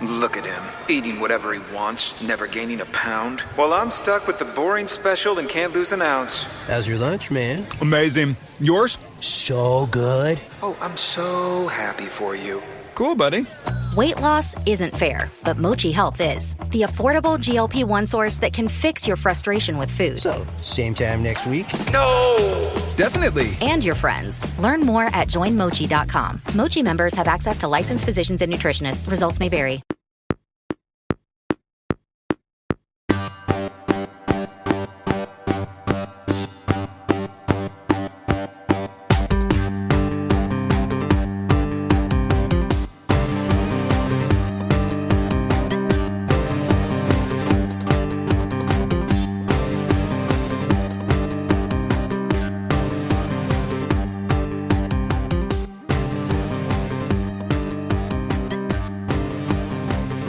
Look at him, eating whatever he wants, never gaining a pound. While I'm stuck with the boring special and can't lose an ounce. How's your lunch, man? Amazing. Yours? So good. Oh, I'm so happy for you. Cool, buddy. Weight loss isn't fair, but Mochi Health is. The affordable GLP-1 source that can fix your frustration with food. So, same time next week? No! Definitely. And your friends. Learn more at joinmochi.com. Mochi members have access to licensed physicians and nutritionists. Results may vary.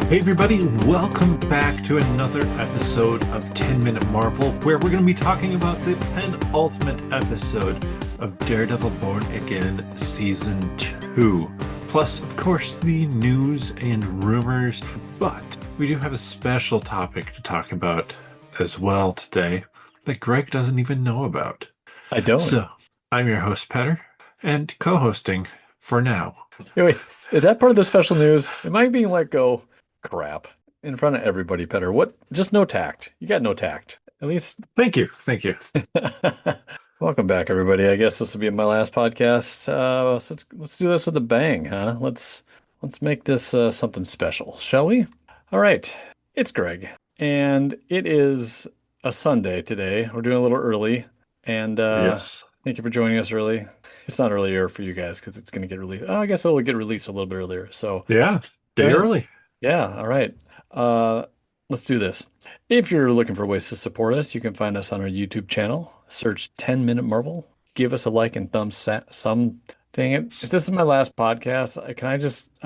Hey everybody, welcome back to another episode of 10 Minute Marvel, where we're going to be talking about the penultimate episode of Daredevil Born Again Season 2. Plus, of course, the news and rumors, but we do have a special topic to talk about as well today that Greg doesn't even know about. I don't. So, I'm your host, Petter, and co-hosting for now. Hey, wait, is that part of the special news? Am I being let go? Crap. In front of everybody, Petter. What? Just no tact. You got no tact. At least. Thank you. Welcome back, everybody. I guess this will be my last podcast. So let's do this with a bang, huh? Let's make this something special, shall we? All right. It's Greg, and it is a Sunday today. We're doing a little early, and Yes. thank you for joining us early. It's not earlier for you guys because it's going to get released. Oh, I guess it will get released a little bit earlier. So Yeah, day Yeah. early. yeah, all right. Let's do this. If you're looking for ways to support us, you can find us on our YouTube channel. Search 10 Minute Marvel. Give us a like and some. Dang it! If this is my last podcast, I'm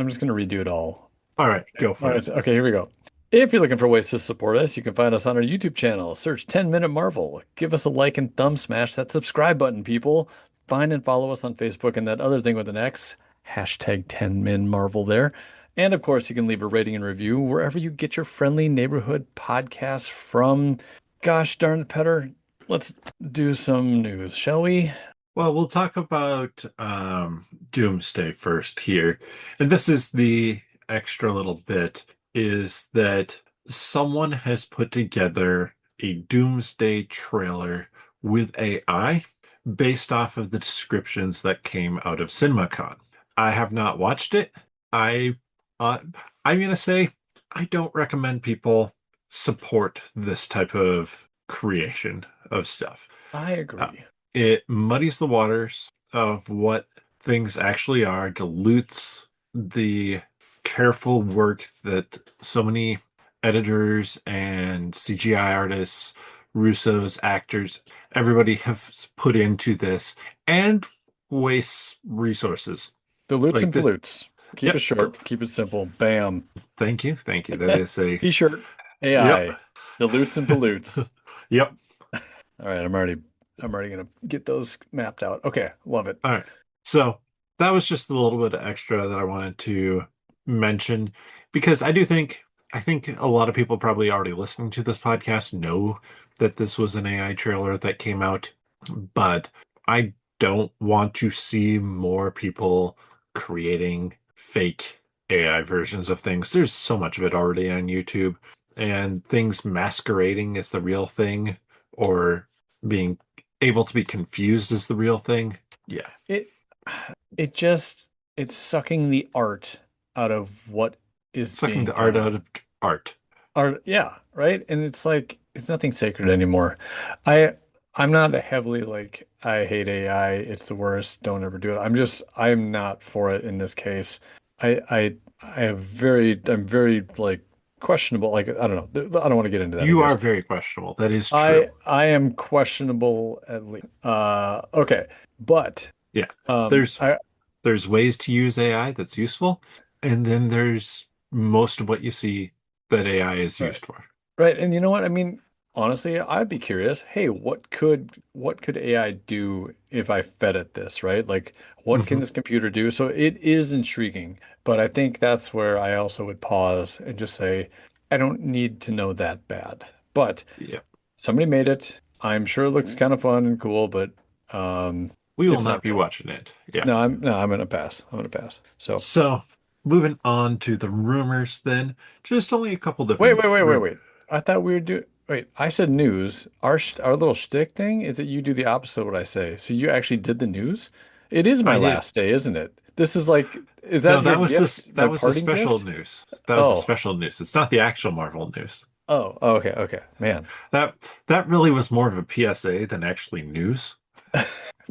just going to redo it all. All right, go for All it. right, okay, here we go. If you're looking for ways to support us, you can find us on our YouTube channel. Search 10 Minute Marvel. Give us a like and smash that subscribe button, people. Find and follow us on Facebook and that other thing with an X. Hashtag 10Min Marvel there. And of course, you can leave a rating and review wherever you get your friendly neighborhood podcasts from. Gosh darn it, Petter. Let's do some news, shall we? Well, we'll talk about Doomsday first here. And this is the extra little bit, is that someone has put together a Doomsday trailer with AI based off of the descriptions that came out of CinemaCon. I have not watched it. I'm going to say I don't recommend people support this type of creation of stuff. I agree. It muddies the waters of what things actually are, dilutes the careful work that so many editors and CGI artists, Russo's actors, everybody have put into this, and wastes resources. Dilutes Like and the- pollutes. Keep Yep. it short. Keep it simple. Bam. Thank you. That is a T-shirt. AI. Yep. Dilutes and pollutes. Yep. All right, I'm already gonna get those mapped out. Okay, love it. All right. So that was just a little bit of extra that I wanted to mention, because I think a lot of people probably already listening to this podcast know that this was an AI trailer that came out, but I don't want to see more people creating fake AI versions of things. There's so much of it already on YouTube, and things masquerading as the real thing or being able to be confused as the real thing. Yeah. It's sucking the art out of what is Sucking being the art done. out of art. Art, yeah, right. And it's like it's nothing sacred anymore. I'm not heavily like I hate AI. It's the worst. Don't ever do it. I'm not for it in this case. I'm very like questionable. Like I don't know. I don't want to get into that. You I are guess. very questionable. That is true. I am questionable at least. Okay, but Yeah. um, There's I there's ways to use AI that's useful, and then there's most of what you see that AI is right, used for. right, and you know what I mean. Honestly, I'd be curious. Hey, what could AI do if I fed it this, right? Like, what can Hmm. this computer do? So it is intriguing, But I think that's where I also would pause and just say, I don't need to know that bad. But Yeah. somebody made it. I'm sure it looks kind of fun and cool, but um, We will it's not not be really. watching it. Yeah. No, I'm gonna pass. I'm gonna pass. So So, moving on to the rumors then. Just only a couple wait, different wait, wait, wait, wait. I thought we were doing. Wait, I said news. Our little shtick thing is that you do the opposite of what I say. So you actually did the news. It is my I did. last day, isn't it? This is like, is No, that your gift? My that was the parting special gift? news. That was the Oh, special news. It's not the actual Marvel news. okay, okay, man. That that really was more of a PSA than actually news.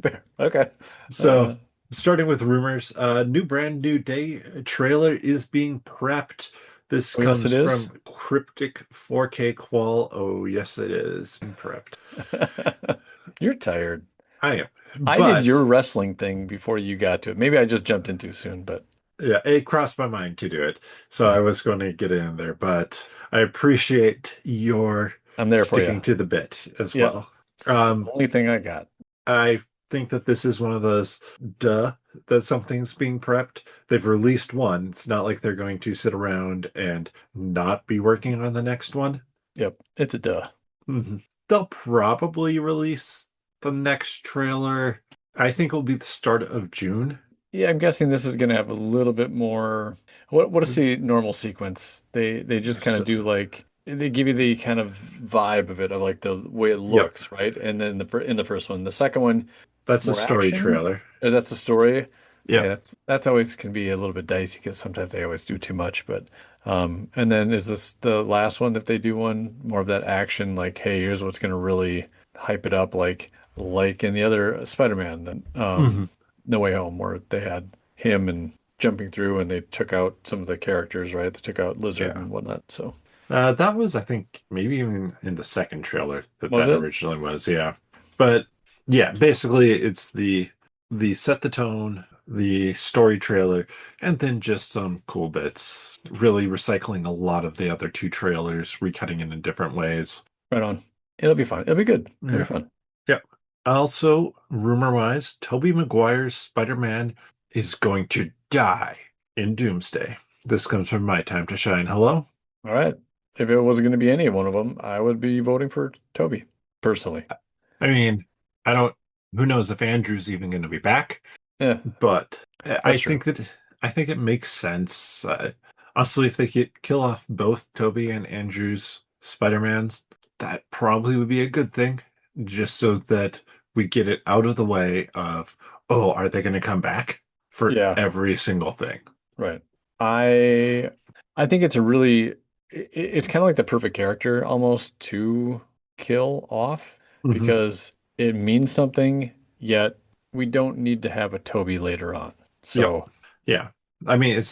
Fair. Okay. So, Uh, starting with rumors, new brand new day trailer is being prepped. This oh, yes, it comes is. from Cryptic 4K Qual. Oh, yes, it is being prepped. You're tired. I am. I did But your wrestling thing before you got to it. Maybe I just jumped in too soon, but yeah, it crossed my mind to do it. So I yeah, was going to get in there, but I appreciate your I'm there for you. sticking to the bit as Yep. well. It's the Um, only thing I got. I think that this is one of those duh that something's being prepped. They've released one. It's not like they're going to sit around and not be working on the next one. Yep. It's a duh. Mhm. They'll probably release the next trailer. I think it'll be the start of June. Yeah, I'm guessing this is going to have a little bit more. What is the normal sequence? They just kind of So, do like they give you the kind of vibe of it, of like the way it yep, looks, right? And then in the first one, the second one, that's a more story action. trailer. Or that's the story. Okay, Yep. that's always can be a little bit dicey because sometimes they always do too much. But and then is this the last one, if they do one more of that action, like, hey, here's what's going to really hype it up, like in the other Spider-Man, Mhm. No Way Home, where they had him and jumping through, and they took out some of the characters, right? They took out Lizard Yeah. and whatnot. So That was, I think, maybe even in the second trailer that was that it? originally was. Yeah, but yeah, basically, it's the set the tone, the story trailer, and then just some cool bits. Really recycling a lot of the other two trailers, recutting it in different ways. Right on. It'll be fun. It'll be good. It'll be Yeah. fun. Yep. Also, rumor-wise, Tobey Maguire's Spider-Man is going to die in Doomsday. This comes from My Time to Shine. Hello? All right. If it was going to be any one of them, I would be voting for Toby personally. I mean, I don't, who knows if Andrew's even going to be back, Yeah, but that's true. I think it makes sense. Honestly, if they could kill off both Toby and Andrew's Spider-Mans, that probably would be a good thing, just so that we get it out of the way of, oh, are they going to come back for Yeah, every single thing? right. I I think it's a really it's kind of like the perfect character almost to kill off Hmm. because it means something, yet we don't need to have a Toby later on. Yep. So, Yeah. I mean, it's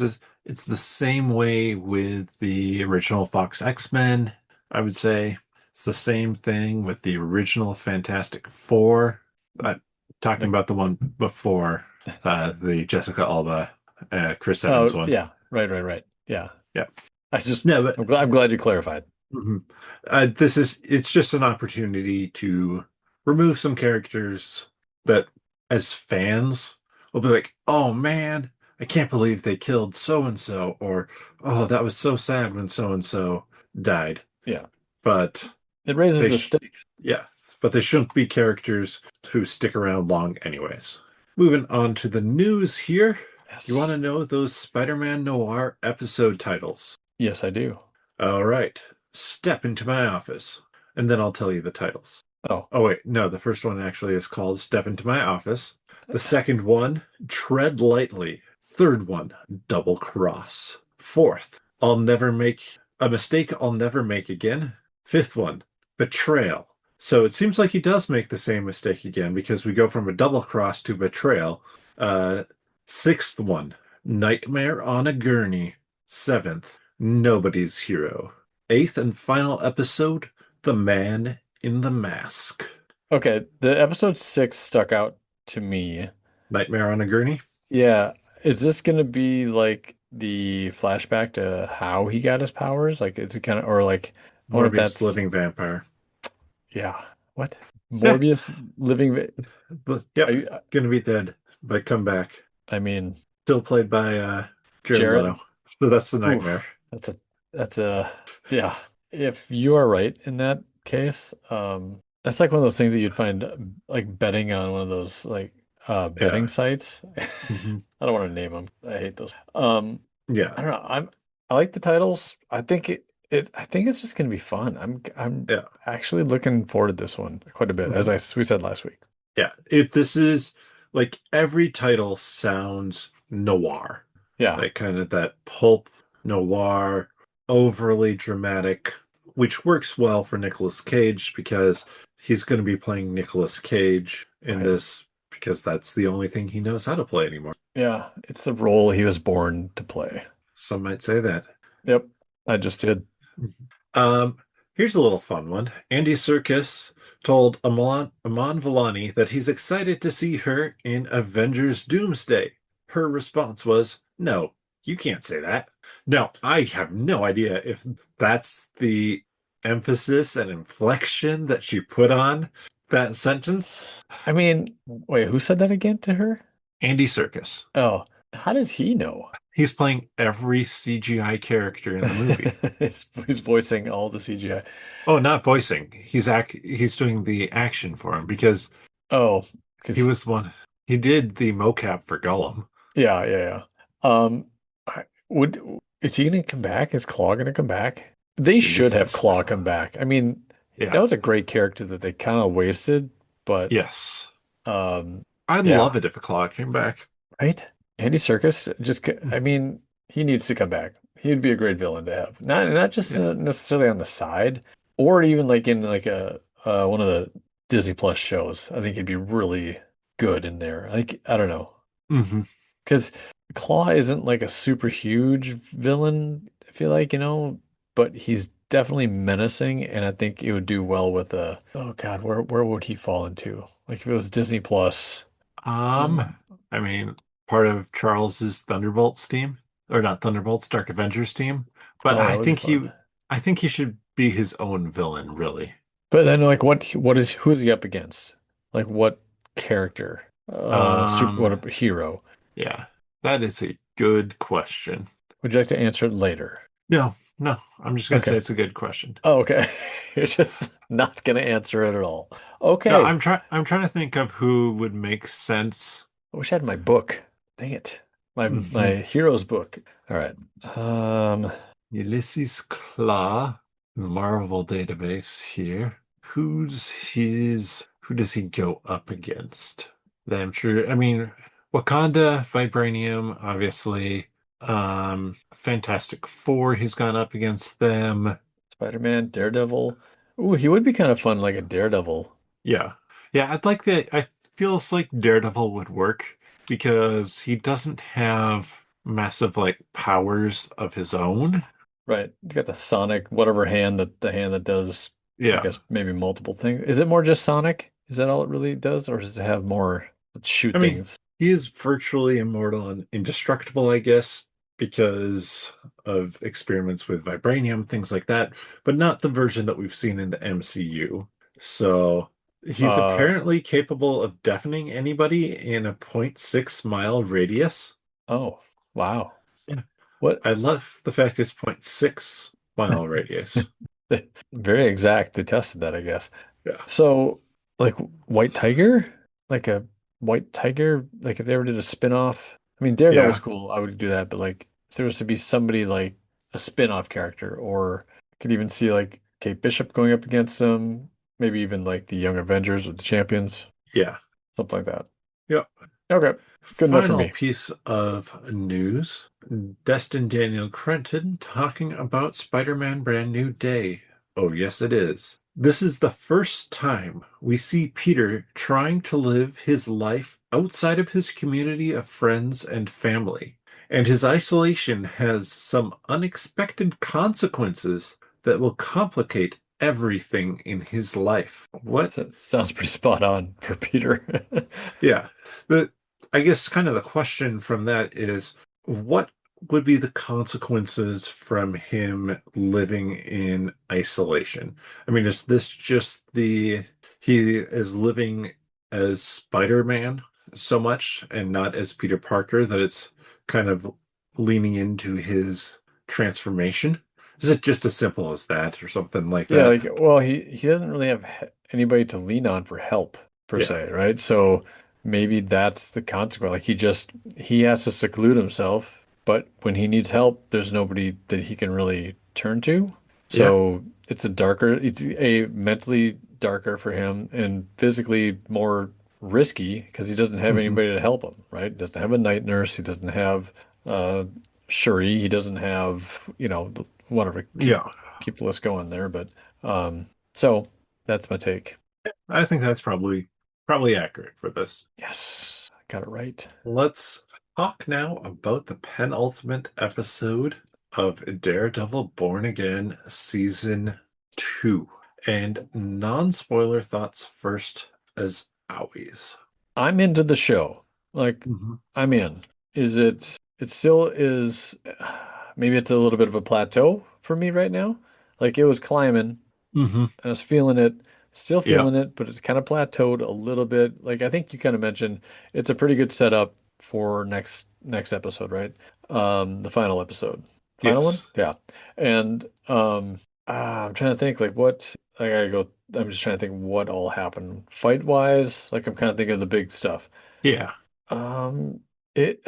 the same way with the original Fox X-Men, I would say. It's the same thing with the original Fantastic Four. Uh, Talking the, about the one before the Jessica Alba, Chris Evans oh one. yeah, right. Yeah. Yeah. I just No, but I'm glad you clarified. mhm. It's just an opportunity to remove some characters that, as fans, will be like, oh man, I can't believe they killed so and so, or oh, that was so sad when so and so died. Yeah. But It raises they, the sh stakes. yeah, but they shouldn't be characters who stick around long, anyways. Moving on to the news here. You want Yes. to know those Spider-Man Noir episode titles? Yes, I do. All right. Step into my office, and then I'll tell you the titles. Oh, Oh, wait. No, the first one actually is called Step into My Office. The second one, Tread Lightly. Third one, Double Cross. Fourth, I'll never make a mistake I'll never make again. Fifth one, Betrayal. So it seems like he does make the same mistake again because we go from a double cross to betrayal. Uh, Sixth one, Nightmare on a Gurney. Seventh, Nobody's Hero. Eighth and final episode, The Man in the Mask. okay. The episode 6 stuck out to me. Nightmare on a Gurney? Yeah. Is this going to be like the flashback to how he got his powers? Like, it's kind of, or like, I wonder if Morbius that's, Living Vampire. yeah. What? Yeah, Morbius living, yep. I, Gonna be dead, but come back. I mean, Still played by Jared Jared. Leto. So that's the Oof, nightmare. that's a yeah. If you are right in that case, that's like one of those things that you'd find like betting on one of those like Yeah. betting sites. Hmm. I don't want to name them. I hate those. Yeah. I don't know. I like the titles. I think I think it's just gonna be fun. I'm Yeah. actually looking forward to this one quite a bit, as Mhm. we said last week. Yeah. If this is like every title sounds noir, Yeah, like kind of that pulp noir, overly dramatic, which works well for Nicolas Cage because he's going to be playing Nicolas Cage in right. this because that's the only thing he knows how to play anymore. Yeah, it's the role he was born to play. Some might say that. Yep, I just did. Um, Here's a little fun one. Andy Serkis told Aman Vellani that he's excited to see her in Avengers Doomsday. Her response was, "No, you can't say that." Now, I have no idea if that's the emphasis and inflection that she put on that sentence. I mean, wait, who said that again to her? Andy Serkis. Oh, how does he know? He's playing every CGI character in the movie. He's voicing all the CGI. Oh, not voicing. He's doing the action for him because Oh, he because was one. He did the mocap for Gollum. yeah, yeah, yeah. Would is he gonna come back? Is Claw gonna come back? They should have Ulysses Claw come Claw. back. I mean, that Yeah. was a great character that they kind of wasted, but Yes. um, I'd yeah, love it if a Claw came back. right? Andy Serkis I mean, he needs to come back. He'd be a great villain to have. Not just Yeah. necessarily on the side, or even like in like a one of the Disney Plus shows. I think he'd be really good in there. Like I don't know, Hmm. because Claw isn't like a super huge villain. I feel like but he's definitely menacing, and I think it would do well with a. Oh God, where would he fall into? Like if it was Disney Plus. Um, Mm. I mean, part of Charles's Thunderbolts team, or not Thunderbolts, Dark Avengers team. But Oh, that would be fun. I think he should be his own villain, really. But then, like, who is he up against? Like, what character? Um, What a hero? yeah, that is a good question. Would you like to answer it later? No, no, I'm just gonna say Okay. it's a good question. Oh, okay. You're just not gonna answer it at all. No, Okay. I'm trying to think of who would make sense. I wish I had my book. Dang it. My Mhm. heroes book. All right. Ulysses Claw, the Marvel database here. Who does he go up against? That I'm sure. I mean, Wakanda, Vibranium, obviously. Fantastic Four, he's gone up against them. Spider-Man, Daredevil. Ooh, he would be kind of fun, like a Daredevil. Yeah. Yeah, I'd like that. I feels like Daredevil would work because he doesn't have massive like powers of his own. Right. You got the Sonic, whatever hand the hand that does, I Yeah. guess maybe multiple things. Is it more just Sonic? Is that all it really does, or does it have more shoot I mean, things? he is virtually immortal and indestructible, I guess, because of experiments with vibranium, things like that, but not the version that we've seen in the MCU. So he's Uh apparently capable of deafening anybody in a .6 mile radius. oh, wow. Yeah. What I love the fact it's .6 mile radius. very exact. They tested that, I guess. Yeah. So, like White Tiger? Like a White Tiger, like if they ever did a spin-off. I mean, Daredevil's Yeah. cool. I would do that, but like if there was to be somebody like a spin-off character, or I could even see like Kate Bishop going up against them, maybe even like the Young Avengers or the Champions, Yeah. something like that. Yep. Okay, good enough for Final me. piece of news. Destin Daniel Cretton talking about Spider-Man Brand New Day. Oh, yes, it is. This is the first time we see Peter trying to live his life outside of his community of friends and family. And his isolation has some unexpected consequences that will complicate everything in his life. What? That sounds pretty spot on for Peter. Yeah. The I guess kind of the question from that is what would be the consequences from him living in isolation? I mean, is this just he is living as Spider-Man so much and not as Peter Parker that it's kind of leaning into his transformation? Is it just as simple as that or something like Yeah, that? like, well, he doesn't really have anybody to lean on for help per Yeah. se, right? So maybe that's the consequence. Like he has to seclude himself, but when he needs help, there's nobody that he can really turn to. Yeah. So it's a mentally darker for him and physically more risky because he doesn't have Hmm. anybody to help him, right? He doesn't have a night nurse, he doesn't have uh Shuri, he doesn't have, whatever, Yeah. keep the list going there, but so that's my take. I think that's probably accurate for this. Yes, I got it right. Let's talk now about the penultimate episode of Daredevil Born Again Season 2. And non-spoiler thoughts first, as always. I'm into the show. Like, Hmm. I'm in. It still is, maybe it's a little bit of a plateau for me right now. Like, it was climbing, Hmm. I was feeling it, still Yeah. feeling it, but it's kind of plateaued a little bit. Like I think you kind of mentioned, it's a pretty good setup for next episode, right? The final episode, final one, Yes. yeah. And I'm trying to think like what I gotta go. I'm just trying to think what all happened fight wise. Like I'm kind of thinking of the big stuff. Yeah. Um, it,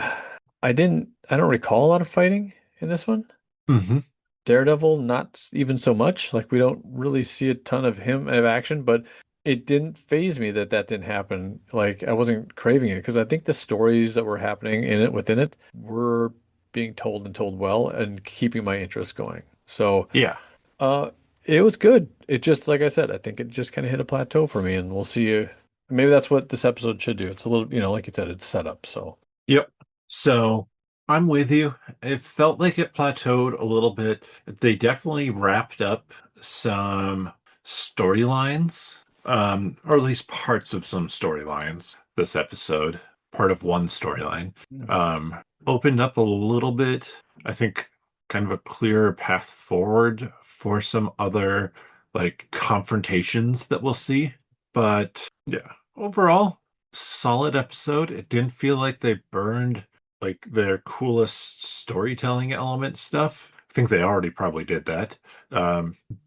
I don't recall a lot of fighting in this one. Hmm. Daredevil, not even so much. Like we don't really see a ton of him of action, but it didn't phase me that didn't happen. Like I wasn't craving it because I think the stories that were happening in it within it were being told and told well and keeping my interest going. So Yeah. uh it was good. It just like I said, I think it just kind of hit a plateau for me and we'll see maybe that's what this episode should do. It's a little, like you said, it's set up. So Yep. So I'm with you. It felt like it plateaued a little bit. They definitely wrapped up some storylines, or at least parts of some storylines this episode, part of one storyline. Um, Opened up a little bit, I think kind of a clearer path forward for some other like confrontations that we'll see. But yeah, overall, solid episode. It didn't feel like they burned like their coolest storytelling element stuff. I think they already probably did that.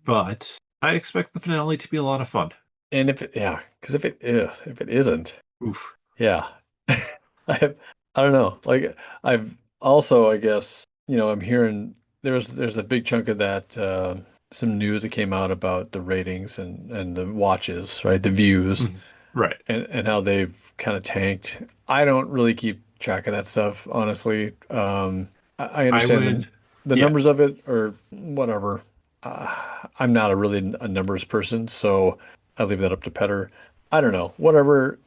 But I expect the finale to be a lot of fun. and yeah, because if it isn't, Oof. yeah. I I don't know. Like I've also, I guess, I'm hearing there's a big chunk of that some news that came out about the ratings and the watches, right? The views Mhm. Right. and how they've kind of tanked. I don't really keep track of that stuff, honestly. I I understand would, the yeah. numbers of it or whatever. I'm not a numbers person, so I leave that up to Petter. I don't know. Whatever.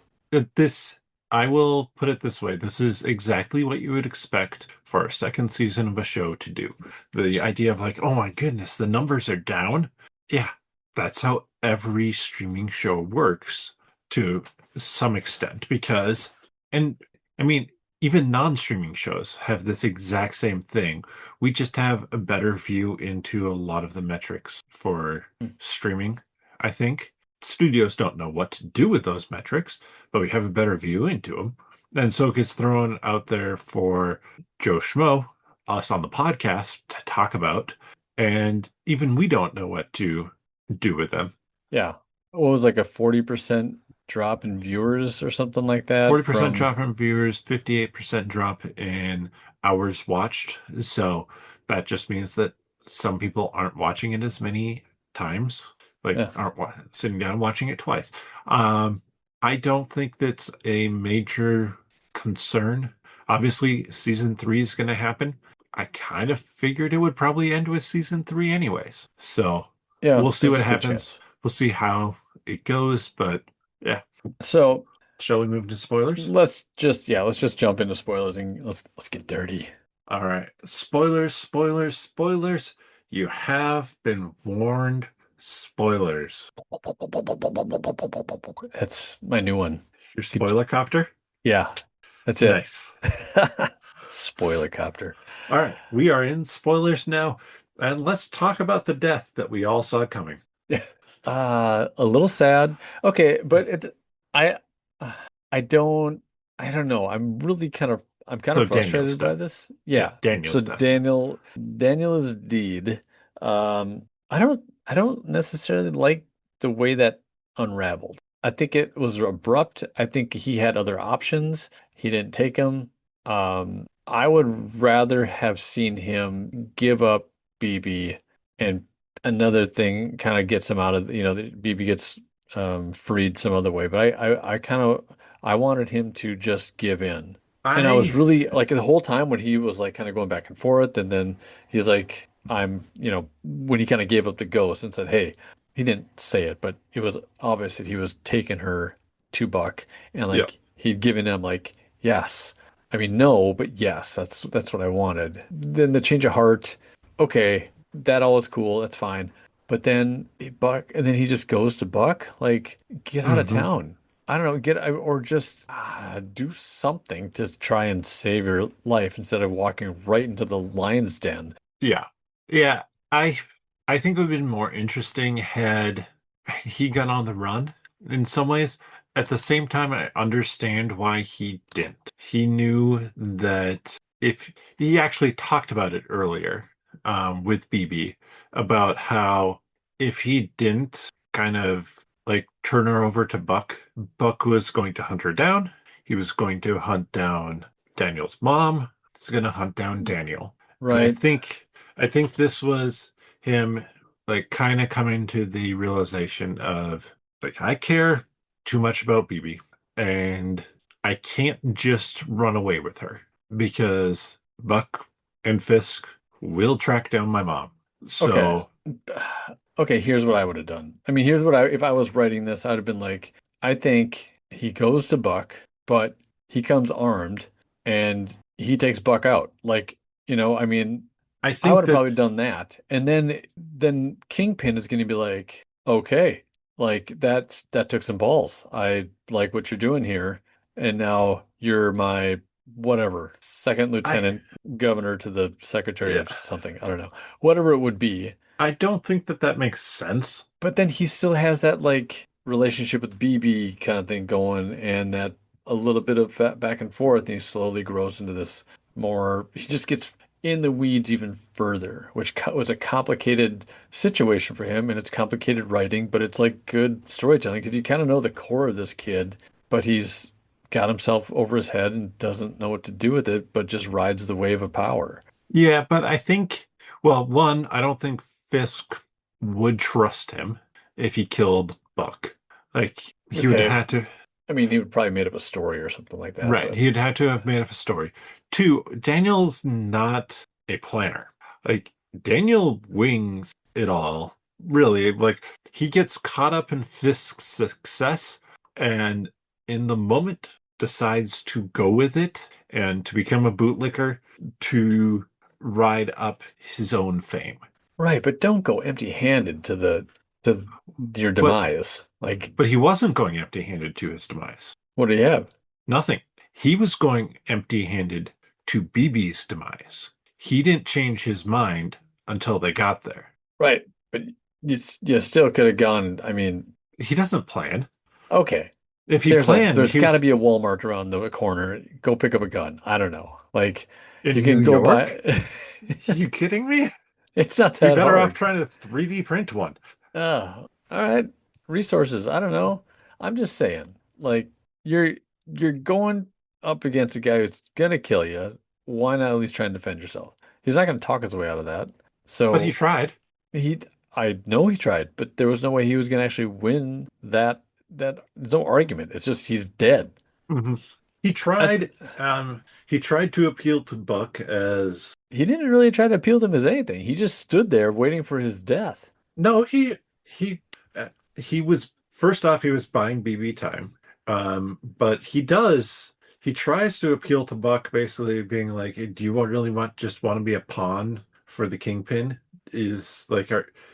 This, I will put it this way. This is exactly what you would expect for a second season of a show to do. The idea of like, oh my goodness, the numbers are down. Yeah, that's how every streaming show works to some extent because, and I mean, even non-streaming shows have this exact same thing. We just have a better view into a lot of the metrics for streaming, I think. Studios don't know what to do with those metrics, but we have a better view into them. And so it gets thrown out there for Joe Schmo, us on the podcast, to talk about. And even we don't know what to do with them. Yeah. What was like a 40% drop in viewers or something like that 40% from, drop in viewers, 58% drop in hours watched. So that just means that some people aren't watching it as many times, like yeah. aren't sitting down and watching it twice. Um, I don't think that's a major concern. Obviously, season three is going to happen. I kind of figured it would probably end with season three anyways. So Yeah, we'll see there's what a good happens. chance. We'll see how it goes. But yeah, So shall we move to spoilers? let's just jump into spoilers and let's get dirty. All right. Spoilers, spoilers, spoilers. You have been warned. Spoilers. That's my new one. Your Good, spoiler copter? yeah, that's it. Nice. Spoiler copter. All right. We are in spoilers now. And let's talk about the death that we all saw coming. Yeah. A little sad. Okay, but I I don't I don't know. I'm really kind of I'm kind So of Daniel's frustrated by death. this. Yeah, Yeah. So Daniel's death. Daniel is deed. I don't necessarily like the way that unraveled. I think it was abrupt. I think he had other options. He didn't take them. I would rather have seen him give up BB and another thing kind of gets him out of, that BB gets freed some other way. But I kind of I wanted him to just give in. And I was I really like the whole time when he was like kind of going back and forth, and then he's like, when he kind of gave up the ghost and said, "Hey," he didn't say it, but it was obvious that he was taking her to Buck, and yeah. like he'd given him like, yes, I mean no, but yes, that's what I wanted. Then the change of heart, okay, that all is cool, that's fine. But then Buck, and then he just goes to Buck, like, get out of Hmm. town. I don't know, or just do something to try and save your life instead of walking right into the lion's den. Yeah. Yeah. I I think it would have been more interesting had he gone on the run in some ways. At the same time, I understand why he didn't. He knew that if he actually talked about it earlier, with BB about how if he didn't kind of like turn her over to Buck, Buck was going to hunt her down. He was going to hunt down Daniel's mom. He's going to hunt down Daniel. And Right. I think this was him like kind of coming to the realization of like I care too much about BB and I can't just run away with her because Buck and Fisk will track down my mom. Okay. So Okay, here's what I would have done. I mean, here's what if I was writing this, I'd have been like, I think he goes to Buck, but he comes armed and he takes Buck out. Like, I mean, I I would think have probably that done that. And then Kingpin is going to be like, okay, like that took some balls. I like what you're doing here. And now you're my whatever, second I lieutenant governor to the secretary yeah, of something. I don't know. Whatever it would be. I don't think that that makes sense. But then he still has that like relationship with BB kind of thing going and that a little bit of back and forth and he slowly grows into this more he just gets in the weeds even further, which was a complicated situation for him and it's complicated writing, but it's like good storytelling because you kind of know the core of this kid, but he's got himself over his head and doesn't know what to do with it, but just rides the wave of power. Yeah, but I think, well, one, I don't think Fisk would trust him if he killed Buck. Like, he would have Okay. had to, I mean, he would probably made up a story or something like that, right, but he'd had to have made up a story. Two, Daniel's not a planner. Like, Daniel wings it all, really. Like, he gets caught up in Fisk's success and in the moment decides to go with it and to become a bootlicker to ride up his own fame. right, but don't go empty-handed to your But demise. Like, but he wasn't going empty-handed to his demise. what do you have? Nothing. He was going empty-handed to BB's demise. He didn't change his mind until they got there. Right, but you still could have gone. I mean, He doesn't plan. okay, If he there's a planned, there's he got to be a Walmart around the corner. Go pick up a gun. I don't know. Like, in you New can go York? buy. Are you kidding me? It's not You're that better off hard. trying to 3D print one. All right, resources. I don't know. I'm just saying, like, you're you're going up against a guy who's gonna kill you. Why not at least try and defend yourself? He's not gonna talk his way out of that. But he So tried. he, I know he tried, but there was no way he was gonna actually win that. There's no argument. It's just he's dead. Mhm. He At, tried. He tried to appeal to Buck as he didn't really try to appeal to him as anything. He just stood there waiting for his death. no. He was first off. He was buying BB time. But he tries to appeal to Buck, basically being like, "Hey, do you really just want to be a pawn for the Kingpin?" Is like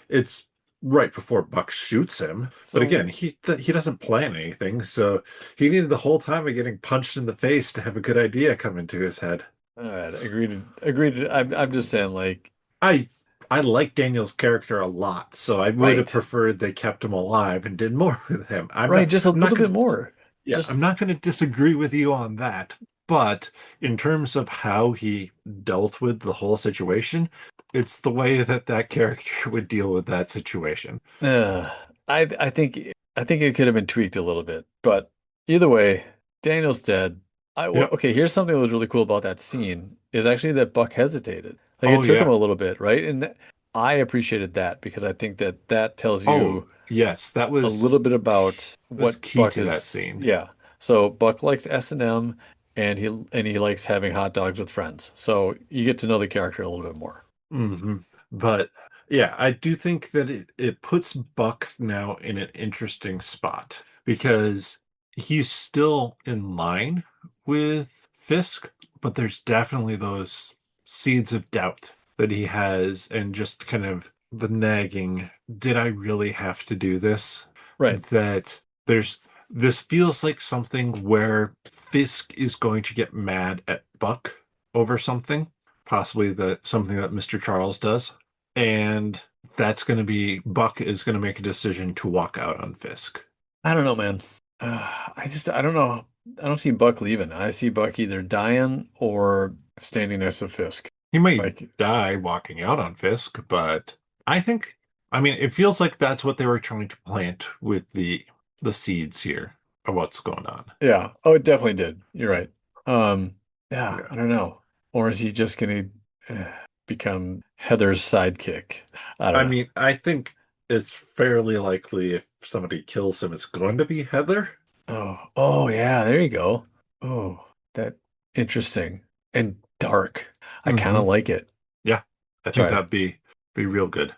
it's right before Buck shoots him. But again, So, he doesn't plan anything, so he needed the whole time of getting punched in the face to have a good idea come into his head. all right, agreed. Agreed. I'm just saying, like, I I like Daniel's character a lot, so I would have right, preferred they kept him alive and did more with him. right, just a I'm not little bit gonna more. Yeah, I'm Just not gonna disagree with you on that. But in terms of how he dealt with the whole situation, it's the way that that character would deal with that situation. Uh, I think it could have been tweaked a little bit, but either way, Daniel's dead. Yep. Okay, here's something that was really cool about that scene is actually that Buck hesitated. Like it Oh, took him yeah. a little bit, right? And I appreciated that because I think that that tells Oh, you yes. That a little bit about was what key Buck to that is. scene. Yeah. So Buck likes S&M and he likes having hot dogs with friends. So you get to know the character a little bit more. Hmm. But yeah, I do think that it puts Buck now in an interesting spot because he's still in line with Fisk, but there's definitely those seeds of doubt that he has and just kind of the nagging, did I really have to do this? Right. That there's this feels like something where Fisk is going to get mad at Buck over something, possibly something that Mr. Charles does. And that's going to be Buck is going to make a decision to walk out on Fisk. I don't know, man. I don't know. I don't see Buck leaving. I see Buck either dying or standing next to Fisk. He might Like, die walking out on Fisk, but I think, I mean, it feels like that's what they were trying to plant with the seeds here of what's going on. yeah. Oh, it definitely did. You're right. Yeah, Yeah. I don't know. Or is he just gonna uh, become Heather's sidekick? I don't I know. mean, I think it's fairly likely if somebody kills him, it's going to be Heather. Oh yeah, there you go. Oh, that interesting and dark. I kind Hmm. of like it. Yeah, I think Sorry. that'd be real good.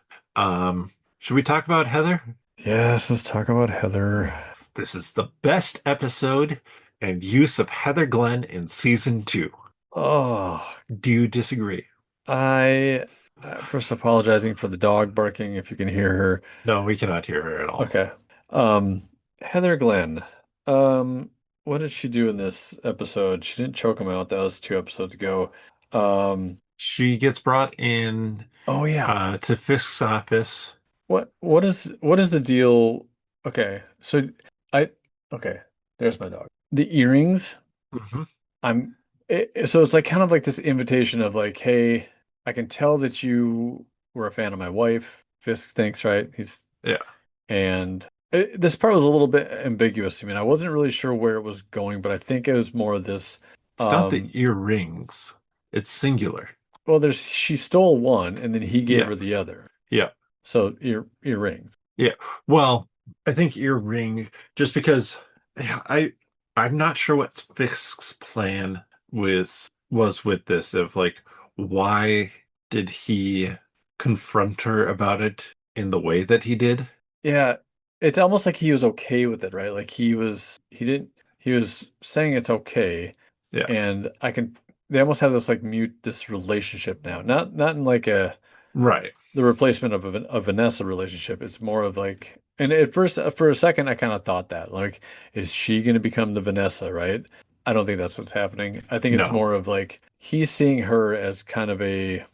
Should we talk about Heather? Yes, let's talk about Heather. This is the best episode and use of Heather Glenn in season two. Oh, Do you disagree? I first apologizing for the dog barking if you can hear her. No, we cannot hear her at all. Okay. Um, Heather Glenn. Um, what did she do in this episode? She didn't choke him out. That was 2 episodes ago. Um, She gets brought in oh yeah. to Fisk's office. What is the deal? Okay. So I okay, there's my dog. The earrings, Hmm. so it's like kind of like this invitation of like, hey, I can tell that you were a fan of my wife. Fisk thinks, right? He's Yeah. and this part was a little bit ambiguous to me. And I wasn't really sure where it was going, but I think it was more of this. It's not the Um, earrings. It's singular. well, there's she stole one, and then he gave Yeah. her the other. Yeah. So earrings. Yeah. Well, I think earring just because yeah, I'm not sure what Fisk's plan was with this of like why did he confront her about it in the way that he did? Yeah, it's almost like he was okay with it, right? Like he was saying it's okay, Yeah. and they almost have this like mute this relationship now. Not in like Right. the replacement of a Vanessa relationship. It's more of like, and at first, for a second, I kind of thought that, like, is she going to become the Vanessa, right? I don't think that's what's happening. I think it's No. more of like he's seeing her as kind of a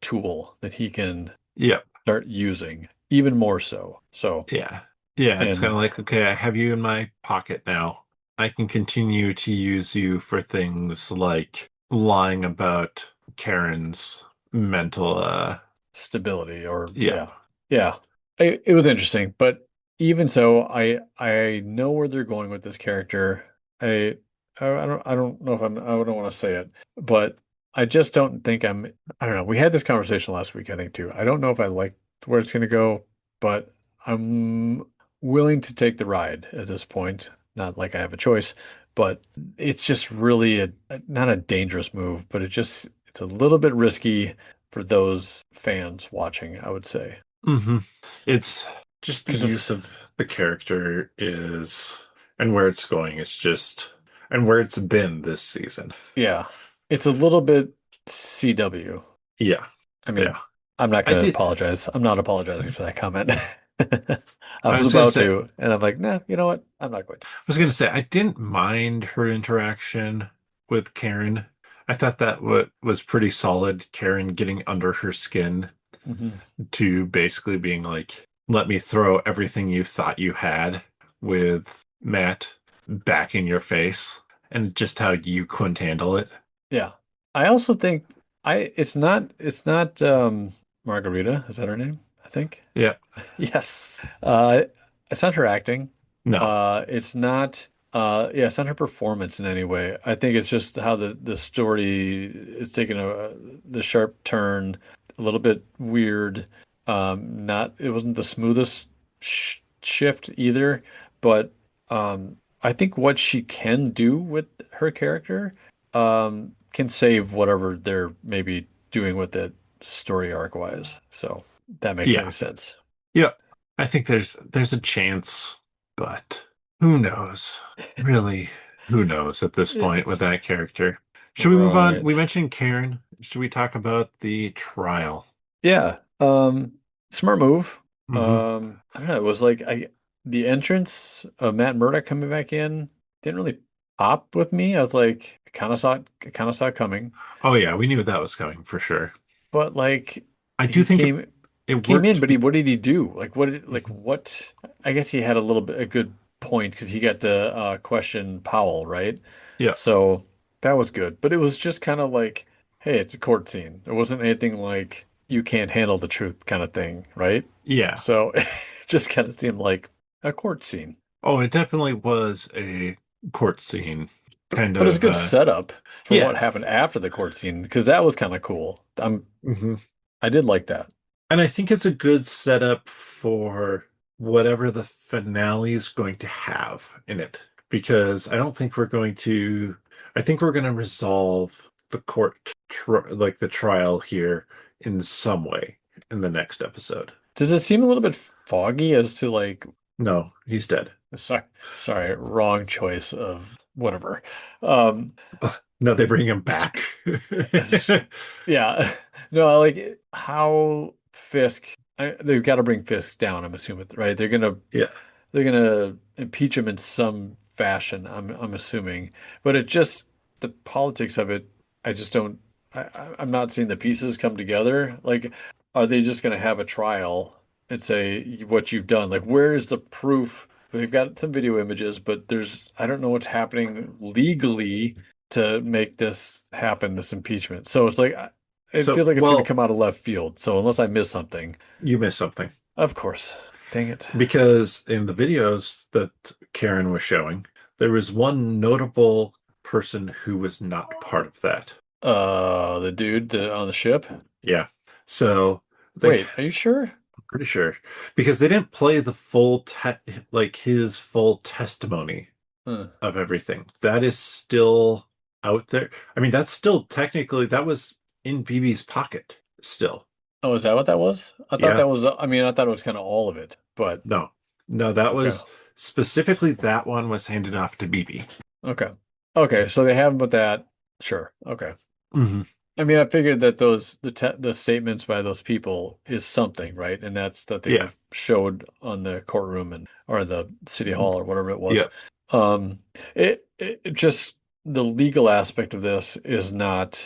tool that he can Yeah. start using even more so. So, Yeah. Yeah. It's kind and of like, okay, I have you in my pocket now. I can continue to use you for things like lying about Karen's mental stability, or yeah. yeah, it was interesting, but even so, I know where they're going with this character. I I don't know if I don't want to say it, but I just don't think I don't know. We had this conversation last week, I think too. I don't know if I like where it's going to go, but I'm willing to take the ride at this point. Not like I have a choice, but it's just really not a dangerous move, but it's a little bit risky for those fans watching, I would say. Hmm. It's just the Because use it's, of the character is and where it's going is just and where it's been this season. yeah, it's a little bit CW. Yeah. I mean, Yeah. I'm not I going to did apologize. I'm not apologizing for that comment. I I was was gonna about say to, and I'm like, nah, you know what? I'm not going to. I didn't mind her interaction with Karen. I thought that was pretty solid. Karen getting under her skin Mhm. to basically being like, let me throw everything you thought you had with Matt back in your face. and just how you couldn't handle it. Yeah. I also think it's not Margarita, is that her name? I think. Yeah. Yes. It's not her acting. No. It's not yeah, it's not her performance in any way. I think it's just how the story is taking the sharp turn, a little bit weird. Not it wasn't the smoothest shift either, but I think what she can do with her character can save whatever they're maybe doing with it story arc wise. So that makes Yeah. any sense. Yeah. I think there's a chance, but who knows? Really, who knows at this point with It's that character? Should we move on? We right. mentioned Karen. Should we talk about the trial? Yeah. Smart move. Hmm. I don't know. It was like the entrance of Matt Murdock coming back in didn't really pop with me. I was like, I kind of saw it coming, Oh yeah, we knew that was coming for sure. but like I do he think came it came in, worked. but what did he do? Like Mhm. what? I guess he had a little bit a good point because he got to question Powell, right? Yeah. So that was good, but it was just kind of like, hey, it's a court scene. It wasn't anything like you can't handle the truth kind of thing, right? Yeah. So it just kind of seemed like a court scene, Oh, it definitely was a court scene kind but it's a of good setup for yeah. what happened after the court scene because that was kind of cool. Hmm. I did like that. And I think it's a good setup for whatever the finale is going to have in it. Because I don't think we're going to, I think we're going to resolve the like the trial here in some way in the next episode. Does it seem a little bit foggy as to like No, he's dead. sorry, sorry, wrong choice of whatever. Um, No, they bring him s- back. yeah, no, like how Fisk, they've got to bring Fisk down. I'm assuming, right? Yeah. They're gonna impeach him in some fashion. I'm assuming, but it just the politics of it. I just don't. I'm not seeing the pieces come together. Like, are they just gonna have a trial and say what you've done? Like, where is the proof? They've got some video images, but I don't know what's happening legally to make this happen, this impeachment. So it's like it So, feels like it's going to well, come out of left field. So unless I miss something, you missed something. of course, dang it. Because in the videos that Karen was showing, there was one notable person who was not part of that. The dude on the ship. Yeah. So they, Wait, are you sure? I'm pretty sure, because they didn't play the full like his full testimony Huh. of everything. That is still out there. I mean, that's still technically that was in BB's pocket still. Oh, is that what that was? I thought Yeah. that was. I mean, I thought it was kind of all of it, but No. No, that okay, was specifically that one was handed off to BB. okay, okay. So they have him with that. Sure. Okay. Hmm. I mean, I figured that the statements by those people is something, right? And that's that they would Yeah. have showed on the courtroom and or the city hall or whatever it was. Yeah. Um, it just the legal aspect of this is not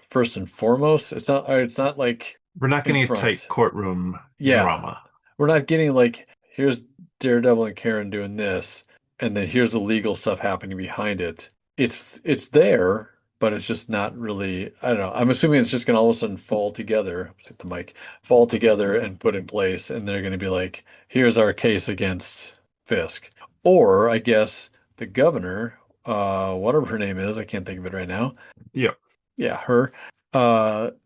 first and foremost. It's not like We're not in getting a tight front. courtroom Yeah, drama. we're not getting like here's Daredevil and Karen doing this, and then here's the legal stuff happening behind it. It's there, but it's just not really. I don't know. I'm assuming it's just gonna all of a sudden fall together. Hit the mic, fall together and put in place, and they're gonna be like, here's our case against Fisk, or I guess the governor, whatever her name is, I can't think of it right now. Yeah. Yeah, her.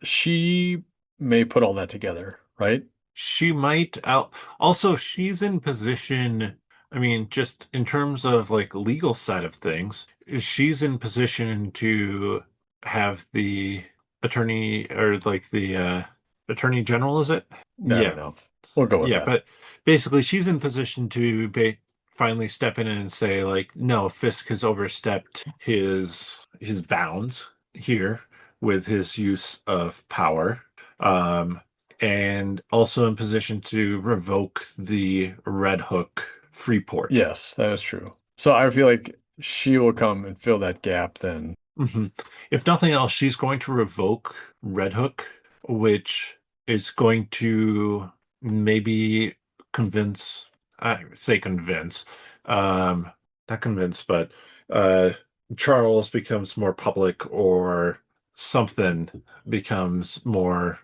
She may put all that together, right? She might out also she's in position, I mean, just in terms of like legal side of things, she's in position to have the attorney or like the attorney general, is it? I don't Yeah. know. We'll go with Yeah, that. but basically she's in position to finally step in and say like, no, Fisk has overstepped his bounds here with his use of power. Um, and also in position to revoke the Red Hook Freeport. Yes, that is true. So I feel like she will come and fill that gap then. Mhm. If nothing else, she's going to revoke Red Hook, which is going to maybe convince, I say convince, um, not convince, but uh, Charles becomes more public or something becomes more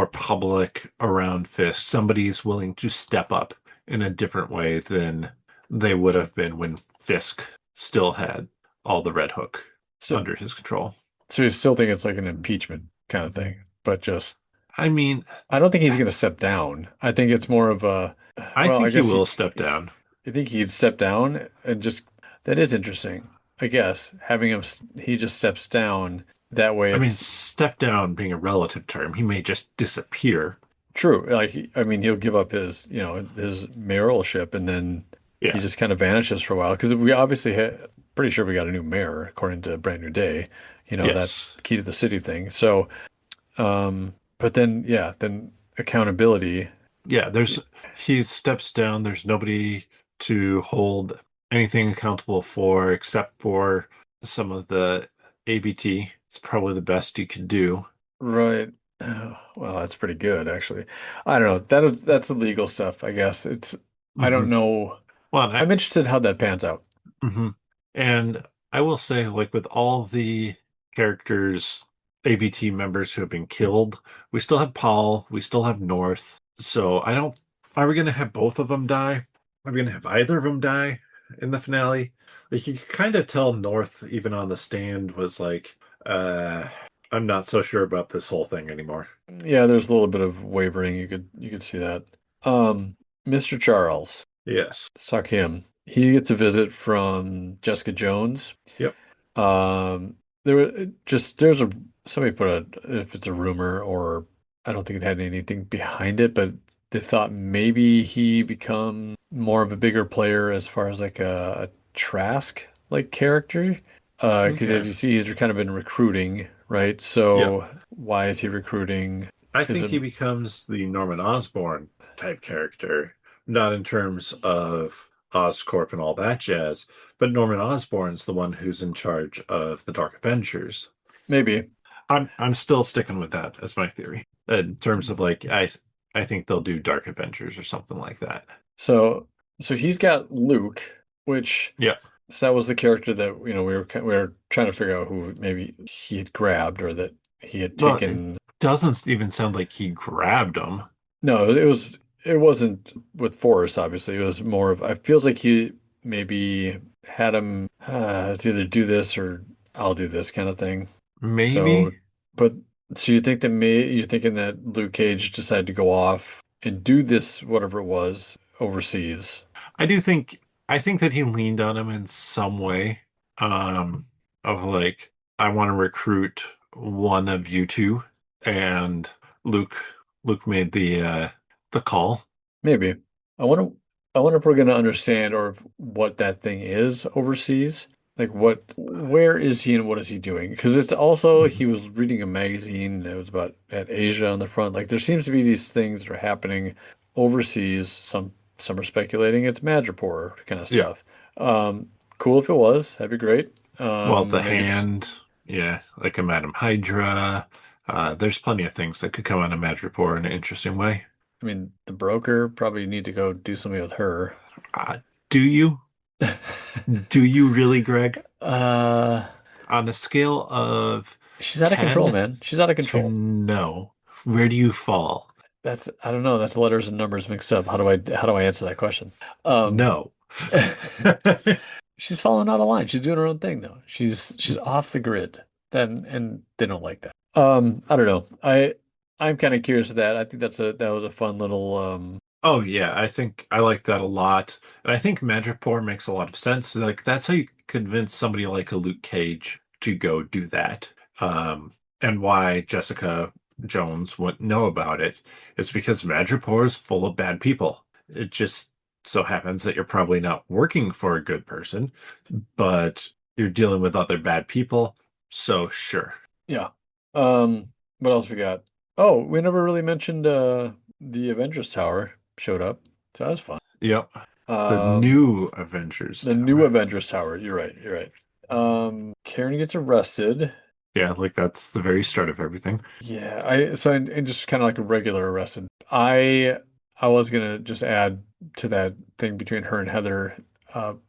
public around Fisk. Somebody's willing to step up in a different way than they would have been when Fisk still had all the Red Hook So, under his control. so you still think it's like an impeachment kind of thing, but just I mean, I don't think he's going to step down. I think it's more of a, I well, I think he guess will step down. you think he'd step down and just that is interesting. I guess having him, he just steps down that way. I mean, It's step down being a relative term. He may just disappear. true. Like, I mean, he'll give up his, his mayoralship and then he Yeah. just kind of vanishes for a while because we obviously pretty sure we got a new mayor according to Brand New Day, that Yes. key to the city thing. So, but then, yeah, then accountability. Yeah, he steps down. There's nobody to hold anything accountable for except for some of the AVT. It's probably the best you can do. Right. Oh, well, that's pretty good, actually. I don't know. That's the legal stuff, I guess. I don't Hmm. know. Well, I'm interested in how that pans out. and I will say, like with all the characters, AVT members who have been killed, we still have Paul, we still have North. So I don't. Are we gonna have both of them die? Are we gonna have either of them die in the finale? Like you could kind of tell North, even on the stand, was like, uh, I'm not so sure about this whole thing anymore. Yeah, there's a little bit of wavering. You could see that. Mr. Charles, Yes. let's talk him. He gets a visit from Jessica Jones. Yep. There were there's a somebody put if it's a rumor or I don't think it had anything behind it, but they thought maybe he become more of a bigger player as far as like a Trask like character. Because Okay. as you see, he's kind of been recruiting, right? Yep. So why is he recruiting? I Because think he becomes the Norman Osborn type character, not in terms of Oscorp and all that jazz, but Norman Osborn's the one who's in charge of the Dark Avengers. maybe. I'm still sticking with that as my theory. In terms of like I think they'll do Dark Avengers or something like that. So so he's got Luke, which Yeah. so that was the character that we were trying to figure out who maybe he had grabbed or that he had Well, it taken. doesn't even sound like he grabbed him. No, it wasn't with force, obviously. It was more of it feels like he maybe had him it's either do this or I'll do this kind of thing. So Maybe. but so you think that you're thinking that Luke Cage decided to go off and do this whatever it was overseas. I do think I think that he leaned on him in some way. Um, of like, I want to recruit one of you two, and Luke Luke made the call. Maybe. I wonder if we're gonna understand or what that thing is overseas. Like where is he and what is he doing? Because it's also he was reading a magazine that was about at Asia on the front. Like there seems to be these things that are happening overseas. Some are speculating it's Madripoor kind of Yeah. stuff. Um, cool if it was, that'd be great. Well, the Maybe it's hand, yeah, like a Madam Hydra. There's plenty of things that could come out of Madripoor in an interesting way. I mean the broker probably need to go do something with her. Uh, do you? Do you really, Greg? Uh, On a scale of she's out of control, 10 man. She's out of to control. no, where do you fall? I don't know. That's letters and numbers mixed up. How do I answer that question? Um, No. she's falling out of line. She's doing her own thing though. She's off the grid. Then and they don't like that. I don't know. I'm kind of curious of that. I think that was a fun little Oh yeah, I think I like that a lot. And I think Madripoor makes a lot of sense. Like that's how you convince somebody like a Luke Cage to go do that. And why Jessica Jones wouldn't know about it is because Madripoor is full of bad people. It just so happens that you're probably not working for a good person, but you're dealing with other bad people. So sure. yeah. What else we got? Oh, we never really mentioned the Avengers Tower showed up. So that was fun. Yep. The Um new Avengers the new Tower. Avengers Tower. You're right. You're right. Karen gets arrested. Yeah, like that's the very start of everything. Yeah, and just kind of like a regular arrested. I was gonna just add to that thing between her and Heather.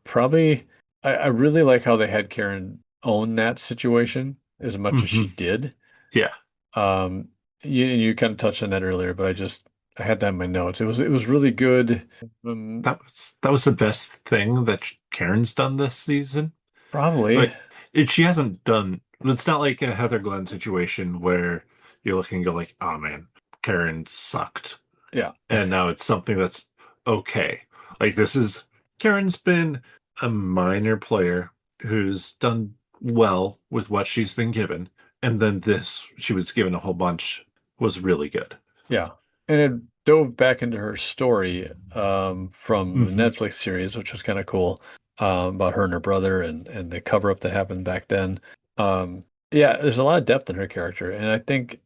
Probably I really like how they had Karen own that situation as much as she Hmm. did. Yeah, Um, you kind of touched on that earlier, but I had that in my notes. It was really good. that was the best thing that Karen's done this season. Probably. Like she hasn't done. It's not like a Heather Glenn situation where you're looking and go like, oh man, Karen sucked, Yeah. and now it's something that's okay. Like this is Karen's been a minor player who's done well with what she's been given, and then this she was given a whole bunch was really good. Yeah. And it dove back into her story from the Hmm. Netflix series, which was kind of cool, about her and her brother and the cover up that happened back then. Yeah, there's a lot of depth in her character, and I think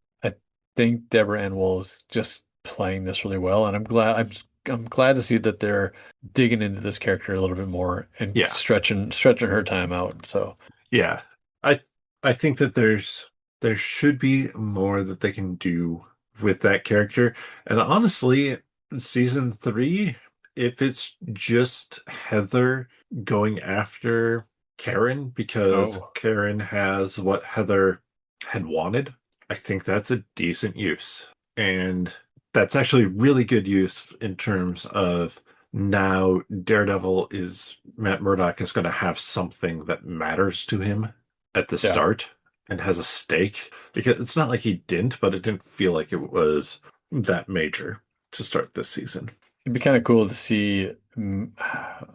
Deborah Ann Wool is just playing this really well, and I'm glad to see that they're digging into this character a little bit more and Yeah, stretching her time out. So yeah. I I think that there should be more that they can do with that character. And honestly, season three, if it's just Heather going after Karen because oh Karen has what Heather had wanted, I think that's a decent use. And that's actually really good use in terms of now Daredevil is Matt Murdock is going to have something that matters to him at the yeah. start and has a stake because it's not like he didn't, but it didn't feel like it was that major to start this season. It'd be kind of cool to see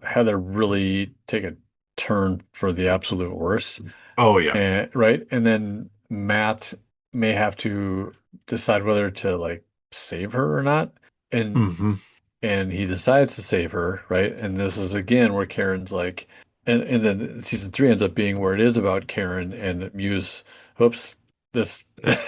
Heather really take a turn for the absolute worst. Oh yeah. And right. And then Matt may have to decide whether to like save her or not. And Hmm. and he decides to save her, right? And this is again where Karen's like and then season three ends up being where it is about Karen and Muse. Oops, this Yeah.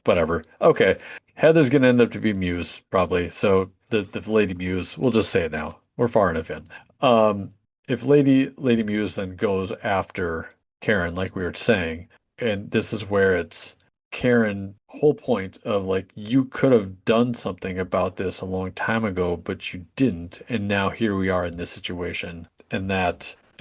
whatever. Okay. Heather's gonna end up to be Muse, probably. So the Lady Muse, we'll just say it now. We're far enough in. Um, if Lady Muse then goes after Karen, like we were saying, and this is where it's Karen whole point of like you could have done something about this a long time ago, but you didn't, and now here we are in this situation. And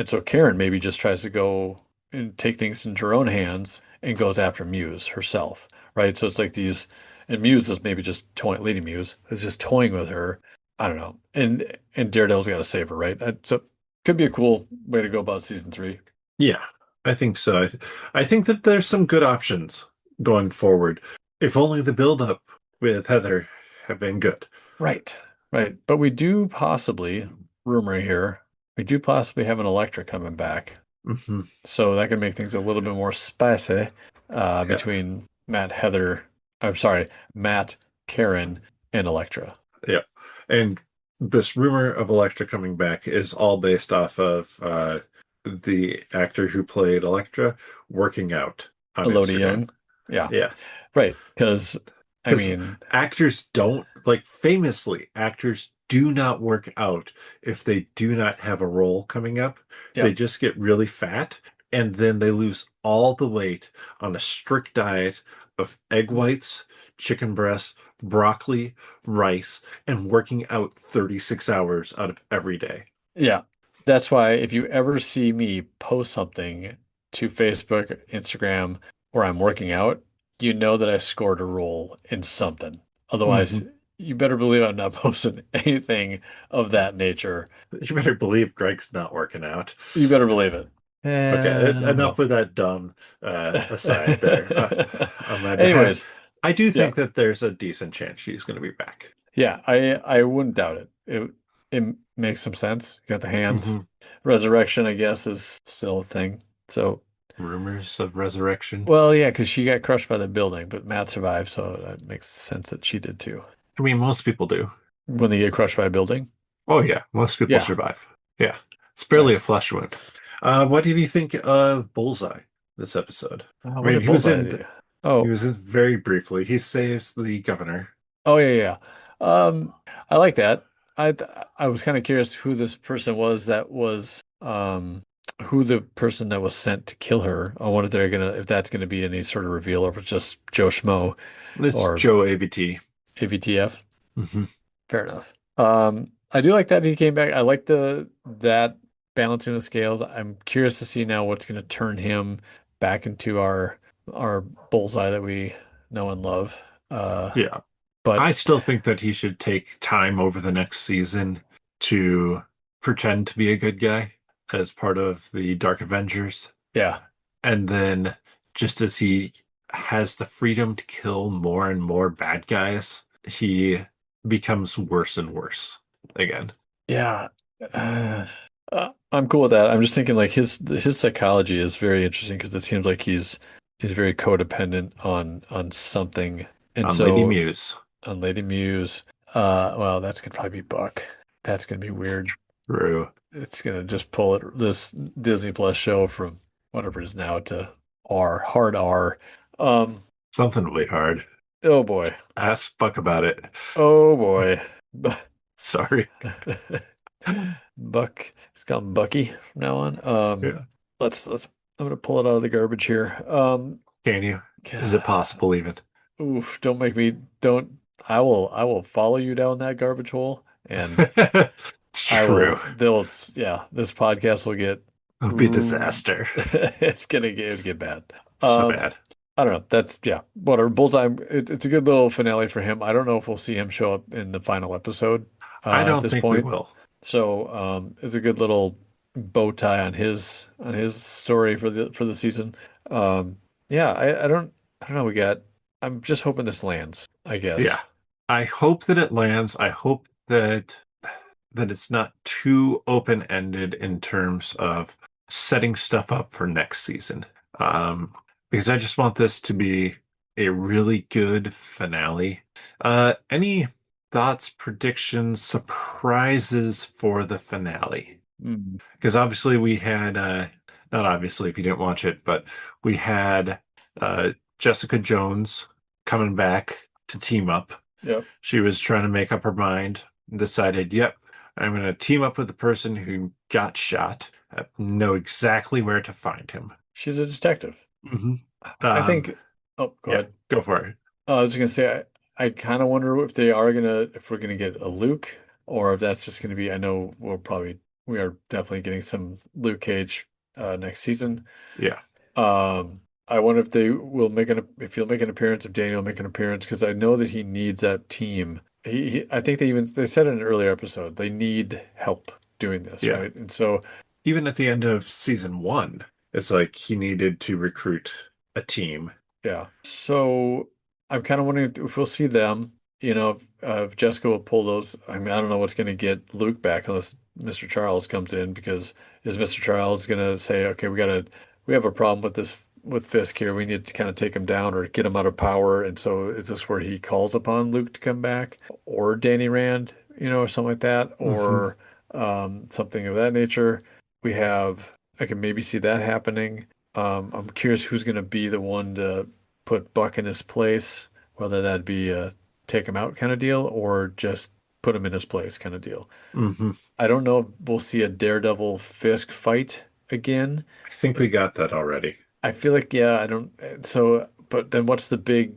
so Karen maybe just tries to go and take things into her own hands and goes after Muse herself, right? So it's like these, and Muse is maybe just toying, Lady Muse is just toying with her. I don't know, and Daredevil's got to save her, right? So could be a cool way to go about season three. Yeah, I think so. I think that there's some good options going forward. If only the build up with Heather have been good. Right, right. But we do possibly, rumor here, we do possibly have an Electra coming back. Hmm. So that could make things a little bit more spicy Yeah, between I'm sorry, Matt, Karen, and Electra. yeah. And this rumor of Elektra coming back is all based off of the actor who played Elektra working out on Elodie Instagram. Young. Yeah, Yeah, right. Because, I because mean, actors don't like famously, actors do not work out if they do not have a role coming up. They yep, just get really fat and then they lose all the weight on a strict diet of egg whites, chicken breasts, broccoli, rice, and working out 36 hours out of every day. yeah. That's why if you ever see me post something to Facebook, Instagram, where I'm working out, you know that I scored a role in something. Otherwise, Hmm. you better believe I'm not posting anything of that nature. You better believe Greg's not working out. You better believe it. Okay, enough No. with that dumb aside there. I'm glad to have. Anyways, I do yeah, think that there's a decent chance she's going to be back. yeah, I wouldn't doubt it. It makes some sense. You got the hand. Hmm. Resurrection, I guess, is still a thing. So, Rumors of resurrection. well, yeah, because she got crushed by the building, but Matt survived, so it makes sense that she did too. I mean, most people do. When they get crushed by a building, Oh yeah, most people yeah. survive. Yeah, it's barely So, a flesh wound. What did you think of Bullseye this episode? I what mean, did Bullseye do? he Oh, was in very briefly. He saves the governor. oh yeah, yeah. I like that. I I was kind of curious who this person was that was who the person that was sent to kill her. I wonder if that's gonna be any sort of reveal or if it's just Joe Schmo It's or Joe AVT. AVTF. Hmm. Fair enough. I do like that he came back. I like the that balancing the scales. I'm curious to see now what's going to turn him back into our bullseye that we know and love. Yeah. But I still think that he should take time over the next season to pretend to be a good guy as part of the Dark Avengers. yeah, And then just as he has the freedom to kill more and more bad guys, he becomes worse and worse again. yeah. I'm cool with that. I'm just thinking like his psychology is very interesting because it seems like he's very codependent on something, and On Lady so Muse. on Lady Muse. Well, that's gonna probably be Buck. That's gonna be weird. True. It's gonna just pull this Disney Plus show from whatever it is now to hard R. Um, Something really hard. oh boy, Ask Buck about it. oh boy. Sorry. Buck. It's called Bucky from now on. Yeah. Let's. I'm gonna pull it out of the garbage here. Can you? Is it possible even? Oof! Don't make me. Don't. I will follow you down that garbage hole, and It's I true. will. They'll. Yeah. This podcast will get. It'll be a disaster. It's gonna get bad. So bad. I don't know. That's yeah. Whatever. Bullseye. It's a good little finale for him. I don't know if we'll see him show up in the final episode I at don't this think we point. will. So it's a good little bow tie on his story for the season. Yeah, I don't know. I'm just hoping this lands, I Yeah. guess. I hope that it lands. I hope that it's not too open-ended in terms of setting stuff up for next season. Because I just want this to be a really good finale. Any thoughts, predictions, surprises for the finale? Mm. Because obviously we had not obviously if you didn't watch it, but we had Jessica Jones coming back to team up. Yep. She was trying to make up her mind and decided, yep, I'm going to team up with the person who got shot. I know exactly where to find him. She's a detective. hmm I think. Oh, go Yeah, ahead. go for it. I was gonna say I kind of wonder if we're gonna get a Luke or if that's just gonna be. I know we are definitely getting some Luke Cage next season. Yeah. I wonder if they will if he'll make an appearance, if Daniel will make an appearance, because I know that he needs that team. I think they said in an earlier episode they need help doing this, Yeah. right? And so Even at the end of season one, it's like he needed to recruit a team. yeah, so I'm kind of wondering if we'll see them. If Jessica will pull those. I mean, I don't know what's going to get Luke back unless Mr. Charles comes in because is Mr. Charles going to say, okay, we have a problem with this with Fisk here. We need to kind of take him down or get him out of power. And so is this where he calls upon Luke to come back or Danny Rand, or something like that, or something of that nature? I can maybe see that happening. I'm curious who's going to be the one to put Buck in his place, whether that be a take him out kind of deal or just put him in his place kind of deal. hmm I don't know if we'll see a Daredevil Fisk fight again. I think we got that already. I feel like yeah, I don't so but then what's the big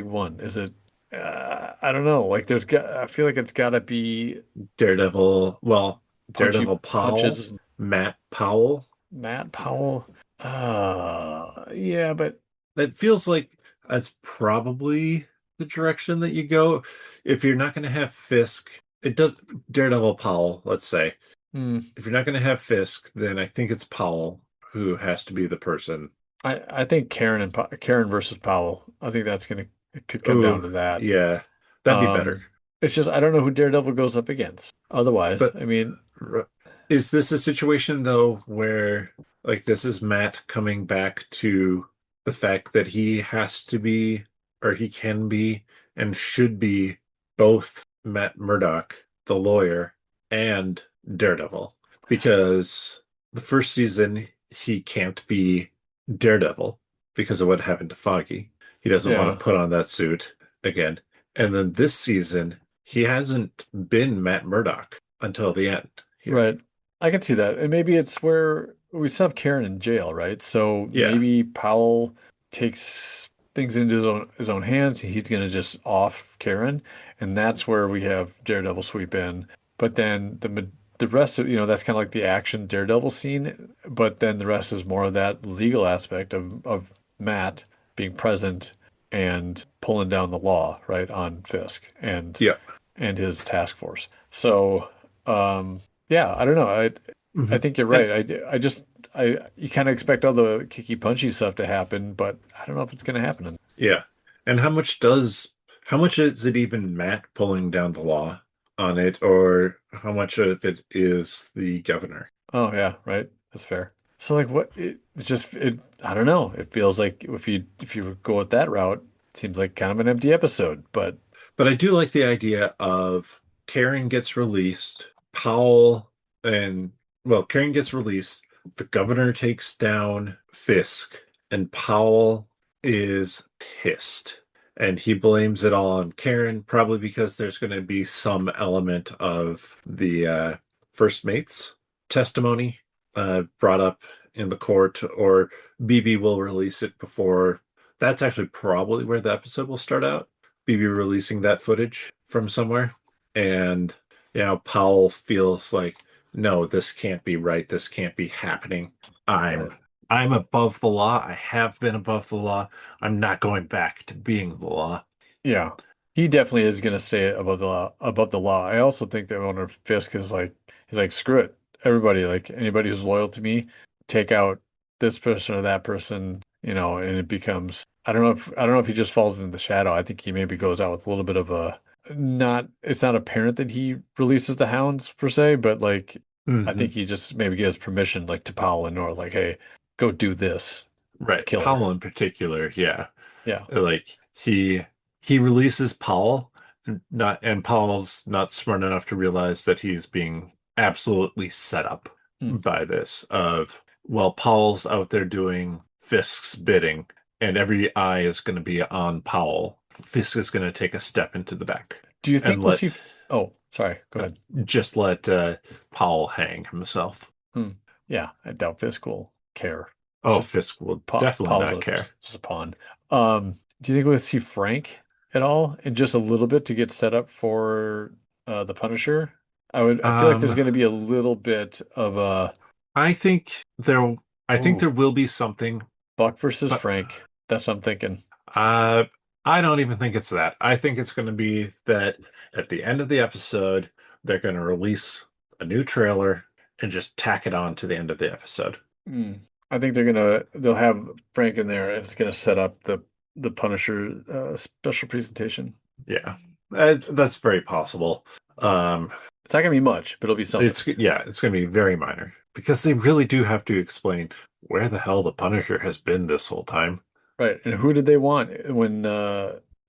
one? Is it I don't know. Like I feel like it's got to be Daredevil, well, punchy Daredevil Powell, punches Matt Powell. Matt Powell. Yeah, but That feels like that's probably the direction that you go. If you're not going to have Fisk, it does Daredevil Powell, let's say. hmm, If you're not going to have Fisk, then I think it's Powell who has to be the person. I think Karen versus Powell. I think it could come down Ooh, to that. yeah, that'd be better. It's just I don't know who Daredevil goes up against. Otherwise, But I mean, is this a situation though where like this is Matt coming back to the fact that he has to be or he can be and should be both Matt Murdock, the lawyer, and Daredevil? Because the first season he can't be Daredevil because of what happened to Foggy. He doesn't want yeah, to put on that suit again. And then this season he hasn't been Matt Murdock until the end here. right. I can see that. And maybe it's where we still have Karen in jail, right? So Yeah. maybe Powell takes things into his own hands. He's going to just off Karen, and that's where we have Daredevil sweep in. But then the rest of, that's kind of like the action Daredevil scene, but then the rest is more of that legal aspect of Matt being present and pulling down the law, right, on Fisk Yeah. and his task force. So, yeah, I don't know. I Mhm. think you're And right. I just I you kind of expect all the kicky punchy stuff to happen, but I don't know if it's going to happen. yeah. And how much is it even Matt pulling down the law on it, or how much of it is the governor? Oh yeah, right. That's fair. So like it's just I don't know. It feels like if you go with that route, it seems like kind of an empty episode, but But I do like the idea of Karen gets released, Powell and Karen gets released, the governor takes down Fisk, and Powell is pissed. And he blames it all on Karen, probably because there's going to be some element of the first mate's testimony brought up in the court, or BB will release it before. That's actually probably where the episode will start out. BB releasing that footage from somewhere. And, Powell feels like, no, this can't be right. This can't be happening. I'm right. I'm above the law. I have been above the law. I'm not going back to being the law. Yeah. He definitely is going to stay above the law, above the law. I also think that owner Fisk is like he's like screw it. Everybody, like anybody who's loyal to me, take out this person or that person, and it becomes I don't know if he just falls into the shadow. I think he maybe goes out with a little bit of a not it's not apparent that he releases the hounds per se, but like I Hmm. think he just maybe gives permission like to Powell and North, like, hey, go do this, Right. kill her. Powell in particular, yeah. Yeah. Like he releases Powell, and Powell's not smart enough to realize that he's being absolutely set up Hmm. by this of, well, Powell's out there doing Fisk's bidding, and every eye is going to be on Powell. Fisk is going to take a step into the back Do you and think we'll see? Oh, sorry. Go ahead. just let Powell hang himself. Hmm. Yeah, I doubt Fisk will care. It's Oh, just Fisk will definitely Paul's not care. just a pawn. Do you think we'll see Frank at all in just a little bit to get set up for the Punisher? I feel like there's Um, going to be a little bit of a I think there I think ooh there will be something, Buck versus but Frank. That's what I'm thinking. uh I don't even think it's that. I think it's going to be that at the end of the episode, they're going to release a new trailer and just tack it on to the end of the episode. Hmm. I think they'll have Frank in there and it's gonna set up the Punisher special presentation. Yeah. That's very possible. Um It's not gonna be much, but it'll be something. it's going to be very minor because they really do have to explain where the hell the Punisher has been this whole time. Right. And who did they want when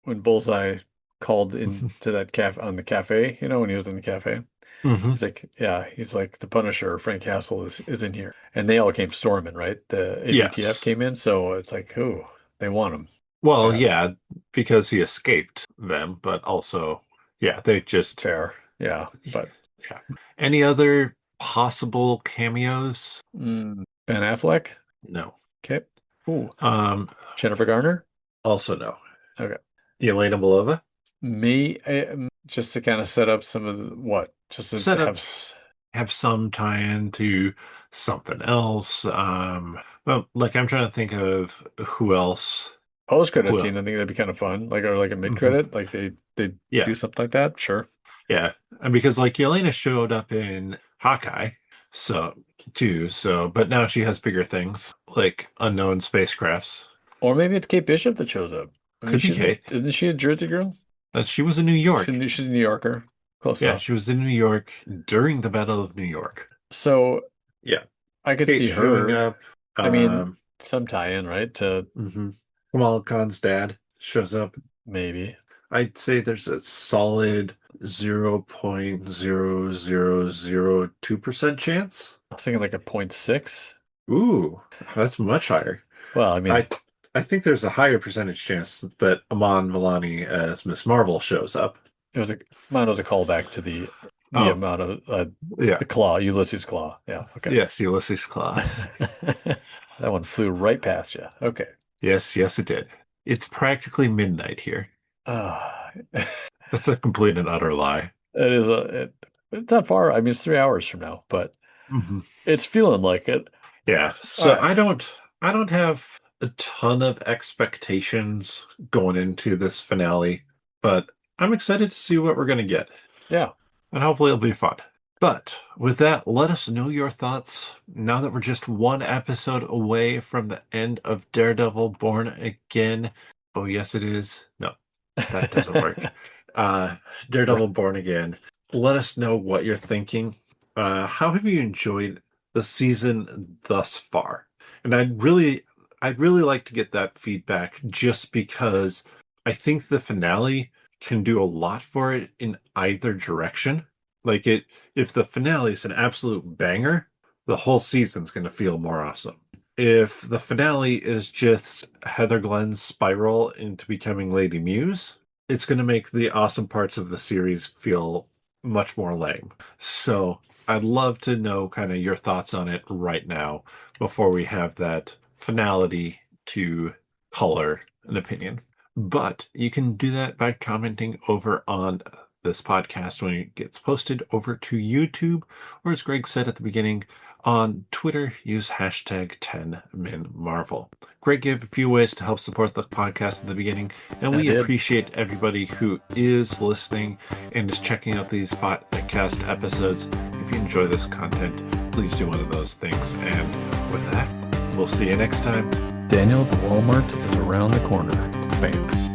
Bullseye called into that cafe on the cafe, when he was in the cafe? Hmm. He's like, yeah, he's like the Punisher, Frank Castle is in here. And they all came storming, right? The ABTF Yes. came in, so it's like, who? They want him Well, bad. yeah, because he escaped them, but also, yeah, they just, Fair. Yeah. But yeah. Any other possible cameos? Ben Affleck? No. Okay. Ooh, Um, Jennifer Garner? Also no. Okay. Elena Belova? Just to kind of set up some of what? Just to Set have up, have some tie-in to something else. Well, like I'm trying to think of who else. post-credit Who scene. else? I think that'd be kind of fun. Like or like a Hmm. mid-credit, like they Yeah, do something like that. Sure. yeah. And because like Elena showed up in Hawkeye, so too, but now she has bigger things like unknown spacecrafts. Or maybe it's Kate Bishop that shows up. I mean, Could be Kate. isn't she a Jersey girl? That she was in New York. She's a New Yorker. Close Yeah, enough. she was in New York during the Battle of New York. So Yeah, I could Kate see showing her. up. I mean, some tie-in, right? To Mhm. Kamal Khan's dad shows up. maybe. I'd say there's a solid 0.0002% chance. I was thinking like a point 0.6. Ooh, that's much higher. Well, I mean, I I think there's a higher percentage chance that Aman Vellani as Miss Marvel shows up. mine was a callback to the Oh, amount of yeah. the claw, Ulysses claw. Yeah. Okay. Yes, Ulysses Claw. That one flew right past you. Okay. Yes, yes, it did. It's practically midnight here. Ah, That's a complete and utter lie. it is It's not far. I mean, it's 3 hours from now, but Mhm. it's feeling like it. Yeah. All So right. I don't have a ton of expectations going into this finale, but I'm excited to see what we're going to get. Yeah. And hopefully it'll be fun. But with that, let us know your thoughts now that we're just one episode away from the end of Daredevil Born Again. Oh, yes, it is. No, that doesn't work. Uh, Daredevil Born Again. Let us know what you're thinking. How have you enjoyed the season thus far? And I'd really like to get that feedback just because I think the finale can do a lot for it in either direction. Like if the finale is an absolute banger, the whole season's going to feel more awesome. If the finale is just Heather Glenn's spiral into becoming Lady Muse, it's going to make the awesome parts of the series feel much more lame. So I'd love to know kind of your thoughts on it right now before we have that finality to color an opinion. But you can do that by commenting over on this podcast when it gets posted over to YouTube, or as Greg said at the beginning, on Twitter, use hashtag 10MinMarvel. Greg gave a few ways to help support the podcast at the beginning, and I we did. appreciate everybody who is listening and is checking out these podcast episodes. If you enjoy this content, please do one of those things. And with that, we'll see you next time. Daniel, the Walmart is around the corner. Fans.